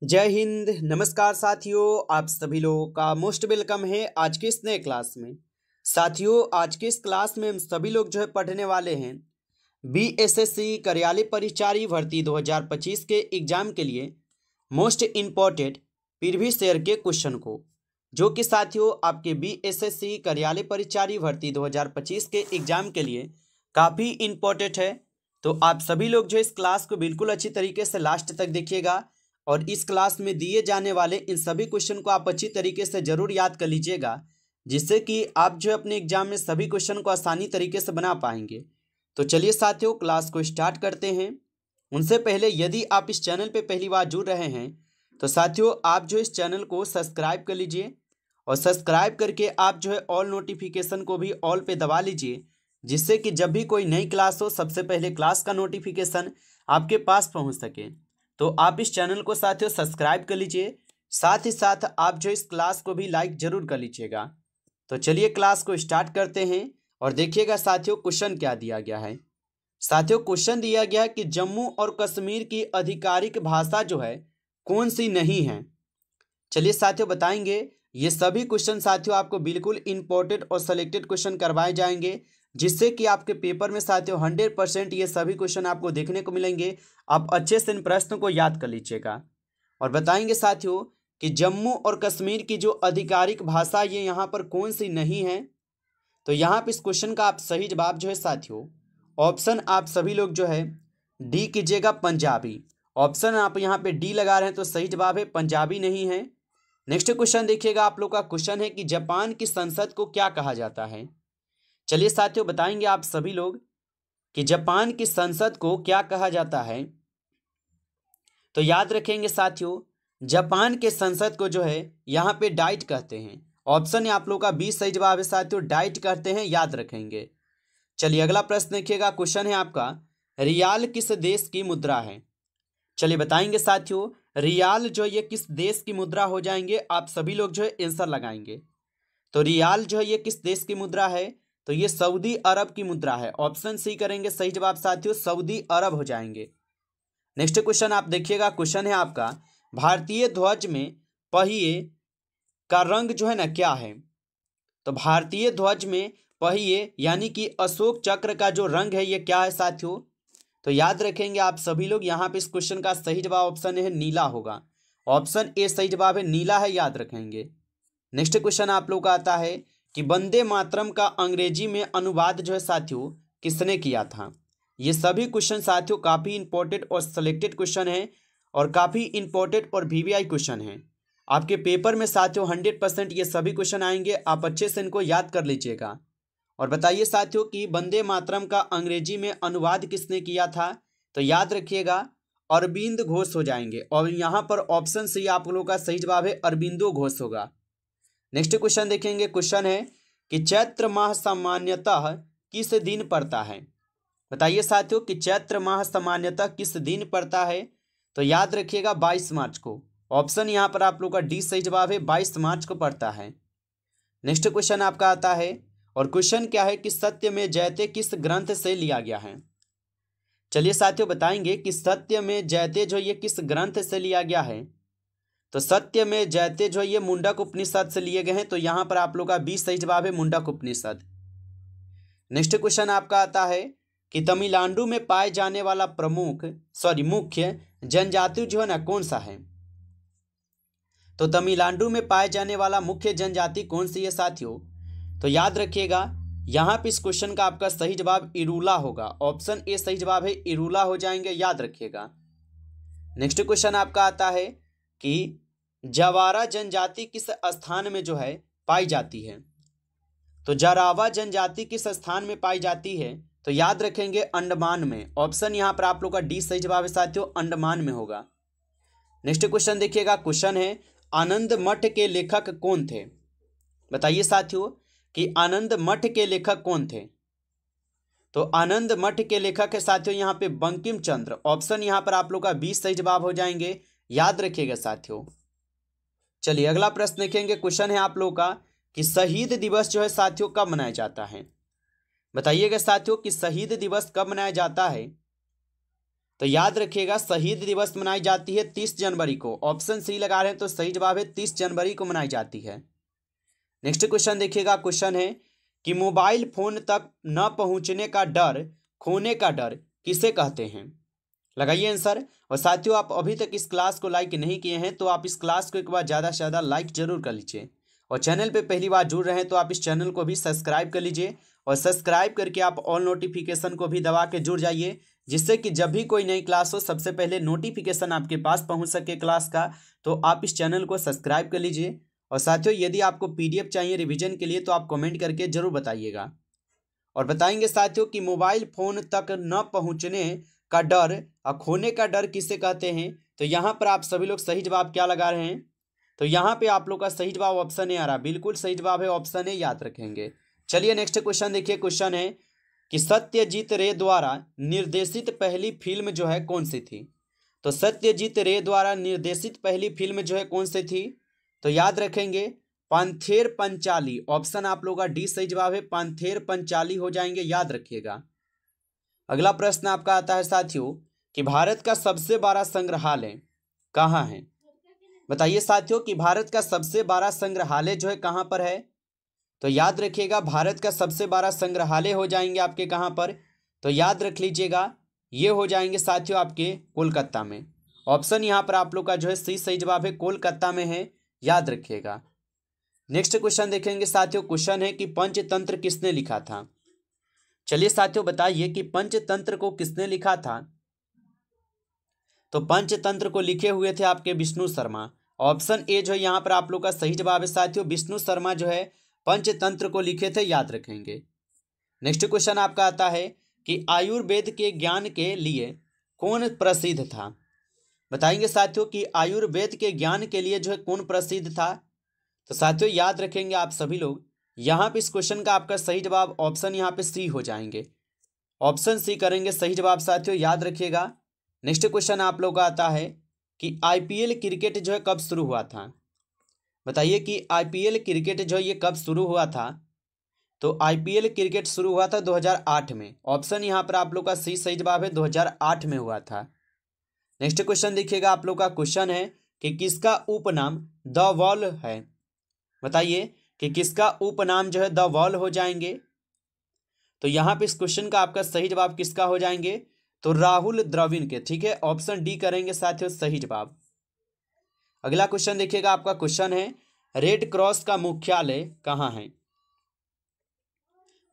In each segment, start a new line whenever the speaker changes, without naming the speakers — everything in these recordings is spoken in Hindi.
जय हिंद। नमस्कार साथियों, आप सभी लोगों का मोस्ट वेलकम है आज के इस नए क्लास में। साथियों, आज के इस क्लास में हम सभी लोग जो है पढ़ने वाले हैं बीएसएससी कार्यालय परिचारी भर्ती 2025 के एग्जाम के लिए मोस्ट इम्पॉर्टेंट प्रीवियस ईयर के क्वेश्चन को, जो कि साथियों आपके बीएसएससी कार्यालय परिचारी भर्ती 2025 के एग्जाम के लिए काफ़ी इम्पोर्टेंट है। तो आप सभी लोग जो इस क्लास को बिल्कुल अच्छी तरीके से लास्ट तक देखिएगा और इस क्लास में दिए जाने वाले इन सभी क्वेश्चन को आप अच्छी तरीके से जरूर याद कर लीजिएगा, जिससे कि आप जो अपने एग्जाम में सभी क्वेश्चन को आसानी तरीके से बना पाएंगे। तो चलिए साथियों, क्लास को स्टार्ट करते हैं। उनसे पहले यदि आप इस चैनल पे पहली बार जुड़ रहे हैं तो साथियों आप जो इस चैनल को सब्सक्राइब कर लीजिए और सब्सक्राइब करके आप जो है ऑल नोटिफिकेशन को भी ऑल पे दबा लीजिए, जिससे कि जब भी कोई नई क्लास हो सबसे पहले क्लास का नोटिफिकेशन आपके पास पहुंच सके। तो आप इस चैनल को साथियों सब्सक्राइब कर लीजिए, साथ ही साथ आप जो इस क्लास को भी लाइक जरूर कर लीजिएगा। तो चलिए क्लास को स्टार्ट करते हैं और देखिएगा साथियों क्वेश्चन क्या दिया गया है। साथियों क्वेश्चन दिया गया है कि जम्मू और कश्मीर की आधिकारिक भाषा जो है कौन सी नहीं है। चलिए साथियों बताएंगे। ये सभी क्वेश्चन साथियों आपको बिल्कुल इंपॉर्टेंट और सिलेक्टेड क्वेश्चन करवाए जाएंगे, जिससे कि आपके पेपर में साथियों 100% ये सभी क्वेश्चन आपको देखने को मिलेंगे। आप अच्छे से इन प्रश्नों को याद कर लीजिएगा और बताएंगे साथियों कि जम्मू और कश्मीर की जो आधिकारिक भाषा ये यहाँ पर कौन सी नहीं है। तो यहाँ पे इस क्वेश्चन का आप सही जवाब जो है साथियों ऑप्शन आप सभी लोग जो है डी कीजिएगा, पंजाबी। ऑप्शन आप यहाँ पे डी लगा रहे हैं तो सही जवाब है पंजाबी नहीं है। नेक्स्ट क्वेश्चन देखिएगा, आप लोग का क्वेश्चन है कि जापान की संसद को क्या कहा जाता है। चलिए साथियों बताएंगे आप सभी लोग कि जापान की संसद को क्या कहा जाता है। तो याद रखेंगे साथियों, जापान के संसद को जो है यहाँ पे डाइट कहते हैं। ऑप्शन है आप लोग का बी सही जवाब है साथियों, डाइट कहते हैं, याद रखेंगे। चलिए अगला प्रश्न देखिएगा, क्वेश्चन है आपका रियाल किस देश की मुद्रा है। चलिए बताएंगे साथियों, रियाल जो ये किस देश की मुद्रा हो जाएंगे, आप सभी लोग जो है आंसर लगाएंगे। तो रियाल जो है ये किस देश की मुद्रा है, तो ये सऊदी अरब की मुद्रा है। ऑप्शन सी करेंगे सही जवाब साथियों, सऊदी अरब हो जाएंगे। नेक्स्ट क्वेश्चन आप देखिएगा, क्वेश्चन है आपका भारतीय ध्वज में पहिए का रंग जो है ना क्या है। तो भारतीय ध्वज में पहिए यानी कि अशोक चक्र का जो रंग है ये क्या है साथियों। तो याद रखेंगे आप सभी लोग, यहाँ पे इस क्वेश्चन का सही जवाब ऑप्शन है नीला होगा। ऑप्शन ए सही जवाब है, नीला है, याद रखेंगे। नेक्स्ट क्वेश्चन आप लोग का आता है कि वंदे मातरम का अंग्रेजी में अनुवाद जो है साथियों किसने किया था। ये सभी क्वेश्चन साथियों काफ़ी इंपॉर्टेंट और सिलेक्टेड क्वेश्चन है और काफ़ी इंपॉर्टेंट और वीवीआई क्वेश्चन है। आपके पेपर में साथियों 100% ये सभी क्वेश्चन आएंगे, आप अच्छे से इनको याद कर लीजिएगा। और बताइए साथियों कि वंदे मातरम का अंग्रेजी में अनुवाद किसने किया था। तो याद रखिएगा अरविंद घोष हो जाएंगे और यहाँ पर ऑप्शन सी आप लोगों का सही जवाब है, अरविंदो घोष होगा। नेक्स्ट क्वेश्चन देखेंगे, क्वेश्चन है कि चैत्र माह सामान्यतः किस दिन पड़ता है। बताइए साथियों कि चैत्र माह सामान्यतः किस दिन पड़ता है। तो याद रखिएगा 22 मार्च को। ऑप्शन यहाँ पर आप लोग का डी सही जवाब है, 22 मार्च को पड़ता है। नेक्स्ट क्वेश्चन आपका आता है और क्वेश्चन क्या है कि सत्य में जयते किस ग्रंथ से लिया गया है। चलिए साथियों बताएंगे कि सत्य में जयते जो ये किस ग्रंथ से लिया गया है। तो सत्य में जयते जो ये मुंडक उपनिषद से लिए गए हैं। तो यहाँ पर आप लोग का बी सही जवाब है, मुंडक उपनिषद। नेक्स्ट क्वेश्चन आपका आता है कि तमिलनाडु में पाए जाने वाला मुख्य जनजाति जो है ना कौन सा है। तो तमिलनाडु में पाए जाने वाला मुख्य जनजाति कौन सी है साथियों। तो याद रखिएगा यहाँ पे इस क्वेश्चन का आपका सही जवाब इरूला होगा। ऑप्शन ए सही जवाब है, इरूला हो जाएंगे, याद रखिएगा। नेक्स्ट क्वेश्चन आपका आता है कि जवारा जनजाति किस स्थान में जो है पाई जाती है। तो जरावा जनजाति किस स्थान में पाई जाती है। तो याद रखेंगे अंडमान में। ऑप्शन यहाँ पर आप लोग का डी सही जवाब है साथियों, अंडमान में होगा। नेक्स्ट क्वेश्चन देखिएगा, क्वेश्चन है आनंद मठ के लेखक कौन थे। बताइए साथियों कि आनंद मठ के लेखक कौन थे। तो आनंद मठ के लेखक है साथियों यहाँ पे बंकिम चंद्र। ऑप्शन यहाँ पर आप लोग का 20 सही जवाब हो जाएंगे, याद रखिएगा साथियों। चलिए अगला प्रश्न देखेंगे, क्वेश्चन है आप लोग का कि शहीद दिवस जो है साथियों कब मनाया जाता है। बताइएगा साथियों कि शहीद दिवस कब मनाया जाता है। तो याद रखिएगा शहीद दिवस मनाई जाती है 30 जनवरी को। ऑप्शन सी लगा रहे हैं तो सही जवाब है 30 जनवरी को मनाई जाती है। नेक्स्ट क्वेश्चन देखिएगा, क्वेश्चन है कि मोबाइल फोन तक न पहुंचने का डर, खोने का डर किसे कहते हैं? लगाइए आंसर। और साथियों, आप अभी तक इस क्लास को लाइक नहीं किए हैं तो आप इस क्लास को एक बार ज़्यादा से ज़्यादा लाइक जरूर कर लीजिए, और चैनल पे पहली बार जुड़ रहे हैं तो आप इस चैनल को भी सब्सक्राइब कर लीजिए, और सब्सक्राइब करके आप ऑल नोटिफिकेशन को भी दबा के जुड़ जाइए, जिससे कि जब भी कोई नई क्लास हो सबसे पहले नोटिफिकेशन आपके पास पहुंच सके क्लास का। तो आप इस चैनल को सब्सक्राइब कर लीजिए। और साथियों, यदि आपको PDF चाहिए रिवीजन के लिए तो आप कमेंट करके जरूर बताइएगा। और बताएंगे साथियों कि मोबाइल फोन तक न पहुंचने का डर और खोने का डर किसे कहते हैं? तो यहाँ पर आप सभी लोग सही जवाब क्या लगा रहे हैं? तो यहाँ पे आप लोग का सही जवाब ऑप्शन ए आ रहा, बिल्कुल सही जवाब है ऑप्शन ए, याद रखेंगे। चलिए नेक्स्ट क्वेश्चन देखिए, क्वेश्चन है कि सत्यजीत रे द्वारा निर्देशित पहली फिल्म जो है कौन सी थी? तो सत्यजीत रे द्वारा निर्देशित पहली फिल्म जो है कौन सी थी? तो याद रखेंगे पांथेर पंचाली। ऑप्शन आप लोगों का डी सही जवाब है, पांथेर पंचाली हो जाएंगे, याद रखिएगा। अगला प्रश्न आपका आता है साथियों कि भारत का सबसे बड़ा संग्रहालय कहाँ है? बताइए साथियों कि भारत का सबसे बड़ा संग्रहालय जो है कहाँ पर है? तो याद रखिएगा भारत का सबसे बड़ा संग्रहालय हो जाएंगे आपके कहाँ पर? तो याद रख लीजिएगा ये हो जाएंगे साथियों आपके कोलकाता में। ऑप्शन यहाँ पर आप लोग का जो है सी सही जवाब है, कोलकाता में है, याद रखिएगा। नेक्स्ट क्वेश्चन देखेंगे साथियों, क्वेश्चन है कि पंचतंत्र किसने लिखा था? चलिए साथियों बताइए कि पंचतंत्र को किसने लिखा था? तो पंचतंत्र को लिखे हुए थे आपके विष्णु शर्मा। ऑप्शन ए जो है यहाँ पर आप लोग का सही जवाब है साथियों, विष्णु शर्मा जो है पंचतंत्र को लिखे थे, याद रखेंगे। नेक्स्ट क्वेश्चन आपका आता है कि आयुर्वेद के ज्ञान के लिए कौन प्रसिद्ध था? बताएंगे साथियों कि आयुर्वेद के ज्ञान के लिए जो है कौन प्रसिद्ध था? तो साथियों याद रखेंगे आप सभी लोग, यहाँ पे इस क्वेश्चन का आपका सही जवाब ऑप्शन यहाँ पे सी हो जाएंगे, ऑप्शन सी करेंगे सही जवाब साथियों, याद रखिएगा। नेक्स्ट क्वेश्चन आप लोग का आता है कि IPL क्रिकेट जो है कब शुरू हुआ था? बताइए कि IPL क्रिकेट जो है ये कब शुरू हुआ था? तो IPL क्रिकेट शुरू हुआ था 2008 में। ऑप्शन यहाँ पर आप लोग का सी सही जवाब है, 2008 में हुआ था। नेक्स्ट क्वेश्चन देखिएगा, आप लोग का क्वेश्चन है कि किसका उपनाम द वॉल है? बताइए कि किसका उपनाम जो है द वॉल हो जाएंगे? तो यहाँ पे इस क्वेश्चन का आपका सही जवाब किसका हो जाएंगे? तो राहुल द्रविड़ के, ठीक है, ऑप्शन डी करेंगे साथियों सही जवाब। अगला क्वेश्चन देखिएगा, आपका क्वेश्चन है रेड क्रॉस का मुख्यालय कहाँ है?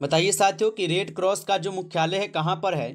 बताइए साथियों कि रेड क्रॉस का जो मुख्यालय है कहाँ पर है?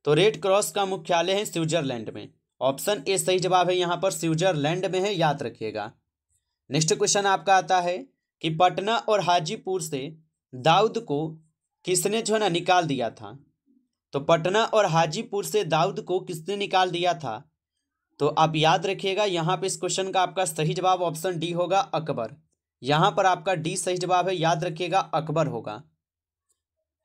तो रेड क्रॉस का मुख्यालय है स्विट्जरलैंड में। ऑप्शन ए सही जवाब है, यहाँ पर स्विट्जरलैंड में है, याद रखिएगा। नेक्स्ट क्वेश्चन आपका आता है कि पटना और हाजीपुर से दाऊद को किसने जो है ना निकाल दिया था? तो पटना और हाजीपुर से दाऊद को किसने निकाल दिया था? तो आप याद रखिएगा यहाँ पे इस क्वेश्चन का आपका सही जवाब ऑप्शन डी होगा, अकबर। यहाँ पर आपका डी सही जवाब है, याद रखिएगा अकबर होगा।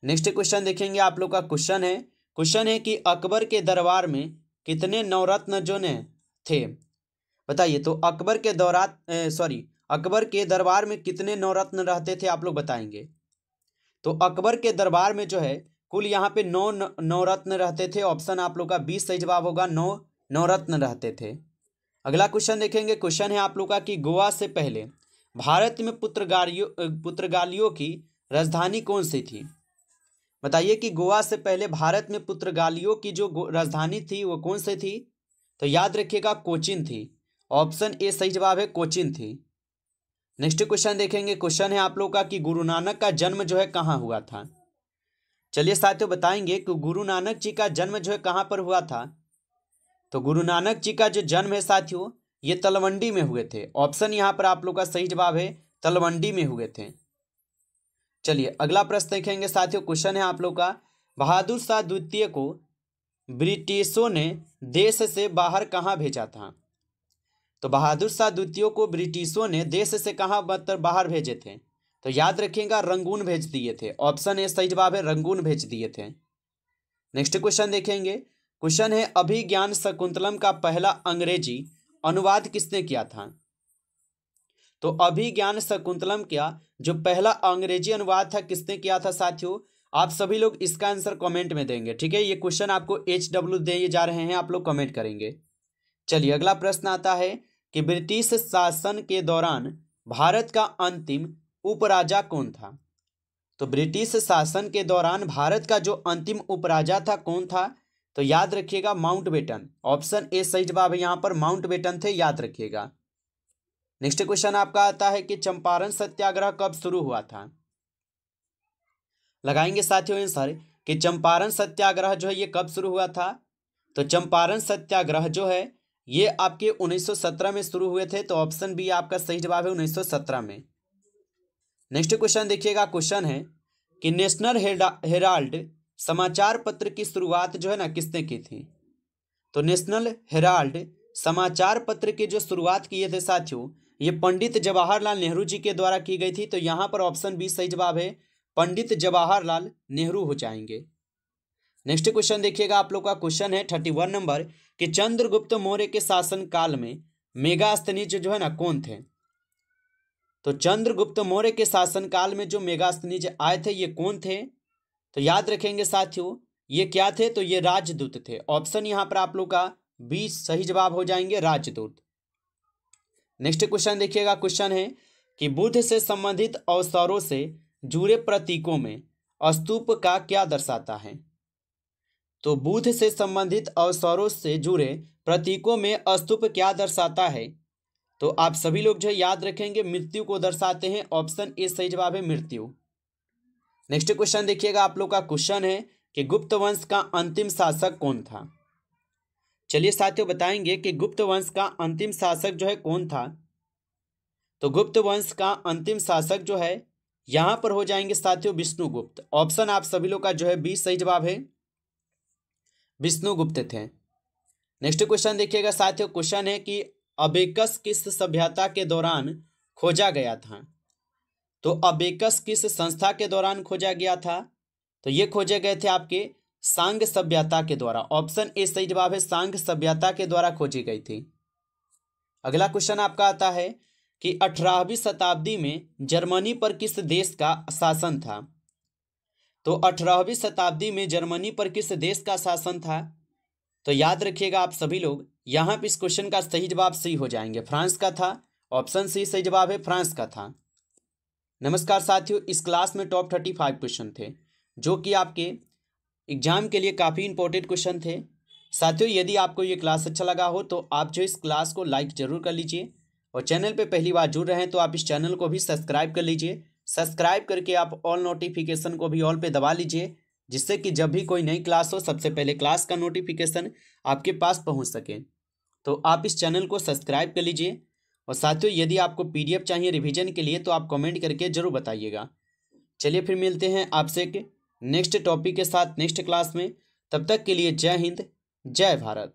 नेक्स्ट क्वेश्चन देखेंगे, आप लोग का क्वेश्चन है कि अकबर के दरबार में कितने नवरत्न जो ने थे? बताइए तो अकबर के दरबार में कितने नवरत्न रहते थे, आप लोग बताएंगे। तो अकबर के दरबार में जो है कुल यहाँ पे 9 नवरत्न रहते थे। ऑप्शन आप लोग का 20 सही जवाब होगा, 9 नवरत्न रहते थे। अगला क्वेश्चन देखेंगे, क्वेश्चन है आप लोग का कि गोवा से पहले भारत में पुर्तगालियों की राजधानी कौन सी थी? बताइए कि गोवा से पहले भारत में पुर्तगालियों की जो राजधानी थी वो कौन सी थी? तो याद रखिएगा कोचीन थी। ऑप्शन ए सही जवाब है, कोचीन थी। नेक्स्ट क्वेश्चन देखेंगे, क्वेश्चन है आप लोग का कि गुरु नानक का जन्म जो है कहाँ हुआ था? चलिए साथियों बताएंगे कि गुरु नानक जी का जन्म जो है कहाँ पर हुआ था? तो गुरु नानक जी का जो जन्म है साथियों ये तलवंडी में हुए थे। ऑप्शन यहाँ पर आप लोग का सही जवाब है, तलवंडी में हुए थे। चलिए अगला प्रश्न देखेंगे साथियों, क्वेश्चन है आप लोग का बहादुर शाह द्वितीय को ब्रिटिशों ने देश से बाहर कहाँ भेजा था? तो बहादुर शाह द्वितीय को ब्रिटिशों ने देश से कहाँ मतलब बाहर भेजे थे? तो याद रखिएगा रंगून भेज दिए थे। ऑप्शन ए सही जवाब है, रंगून भेज दिए थे। नेक्स्ट क्वेश्चन देखेंगे, क्वेश्चन है अभिज्ञान शकुंतलम का पहला अंग्रेजी अनुवाद किसने किया था? तो अभिज्ञान शकुंतलम का जो पहला अंग्रेजी अनुवाद था किसने किया था साथियों? आप सभी लोग इसका आंसर कमेंट में देंगे, ठीक है। ये क्वेश्चन आपको HW दिए जा रहे हैं, आप लोग कमेंट करेंगे। चलिए अगला प्रश्न आता है कि ब्रिटिश शासन के दौरान भारत का अंतिम उपराजा कौन था। तो ब्रिटिश शासन के दौरान भारत का जो अंतिम उपराजा था कौन था, तो याद रखिएगा माउंटबेटन। ऑप्शन ए सही जवाब है, यहां पर माउंटबेटन थे, याद रखिएगा। नेक्स्ट क्वेश्चन आपका आता है कि चंपारण सत्याग्रह कब शुरू हुआ था। लगाएंगे साथियों आंसर कि चंपारण सत्याग्रह जो है ये कब शुरू हुआ था। तो चंपारण सत्याग्रह जो है ये आपके 1917 में शुरू हुए थे। तो ऑप्शन बी आपका सही जवाब है, 1917 में। नेक्स्ट क्वेश्चन देखिएगा, क्वेश्चन है कि नेशनल हेराल्ड समाचार पत्र की शुरुआत जो है ना किसने की थी। तो नेशनल हेराल्ड समाचार पत्र की जो शुरुआत किए थे साथियों, ये पंडित जवाहरलाल नेहरू जी के द्वारा की गई थी। तो यहां पर ऑप्शन बी सही जवाब है, पंडित जवाहरलाल नेहरू हो जाएंगे। नेक्स्ट क्वेश्चन देखिएगा, आप लोग का क्वेश्चन है 31 नंबर कि चंद्रगुप्त मौर्य के शासन काल में मेगास्थनीज जो है ना कौन थे। तो चंद्रगुप्त मौर्य के शासन काल में जो मेगास्थनीज आए थे ये कौन थे। तो याद रखेंगे साथियों ये क्या थे, तो ये राजदूत थे। ऑप्शन यहां पर आप लोग का बी सही जवाब हो जाएंगे, राजदूत। नेक्स्ट क्वेश्चन देखिएगा, क्वेश्चन है कि बुद्ध से संबंधित अवसरों से जुड़े प्रतीकों में स्तूप का क्या दर्शाता है। तो बुद्ध से संबंधित अवसरों से जुड़े प्रतीकों में स्तूप क्या दर्शाता है। तो आप सभी लोग जो याद रखेंगे मृत्यु को दर्शाते हैं। ऑप्शन ए सही जवाब है, मृत्यु। नेक्स्ट क्वेश्चन देखिएगा, आप लोग का क्वेश्चन है कि गुप्त वंश का अंतिम शासक कौन था। चलिए साथियों बताएंगे कि गुप्त वंश का अंतिम शासक जो है कौन था। तो गुप्त वंश का अंतिम शासक जो है यहां पर हो जाएंगे साथियों विष्णुगुप्त। ऑप्शन आप सभी लोग का जो है बी सही जवाब है, विष्णुगुप्त थे। नेक्स्ट क्वेश्चन देखिएगा साथियों, क्वेश्चन है कि अबेकस किस सभ्यता के दौरान खोजा गया था। तो अबेकस किस संस्था के दौरान खोजा गया था। तो ये खोजे गए थे आपके सांग सभ्यता के द्वारा। ऑप्शन ए सही जवाब है, सांग सभ्यता के द्वारा खोजी गई थी। अगला क्वेश्चन आपका आता है कि 18वीं शताब्दी में जर्मनी पर किस देश का शासन था। तो 18वीं शताब्दी में जर्मनी पर किस देश का शासन था। तो याद रखिएगा आप सभी लोग यहां पर इस क्वेश्चन का सही जवाब सी हो जाएंगे, फ्रांस का था। ऑप्शन सी सही जवाब है, फ्रांस का था। नमस्कार साथियों, इस क्लास में टॉप 35 क्वेश्चन थे जो कि आपके एग्जाम के लिए काफ़ी इंपॉर्टेंट क्वेश्चन थे। साथियों यदि आपको ये क्लास अच्छा लगा हो तो आप जो इस क्लास को लाइक जरूर कर लीजिए और चैनल पे पहली बार जुड़ रहे हैं तो आप इस चैनल को भी सब्सक्राइब कर लीजिए। सब्सक्राइब करके आप ऑल नोटिफिकेशन को भी ऑल पे दबा लीजिए, जिससे कि जब भी कोई नई क्लास हो सबसे पहले क्लास का नोटिफिकेशन आपके पास पहुँच सके। तो आप इस चैनल को सब्सक्राइब कर लीजिए। और साथियों यदि आपको PDF चाहिए रिवीजन के लिए तो आप कमेंट करके जरूर बताइएगा। चलिए फिर मिलते हैं आपसे एक नेक्स्ट टॉपिक के साथ नेक्स्ट क्लास में। तब तक के लिए जय हिंद, जय भारत।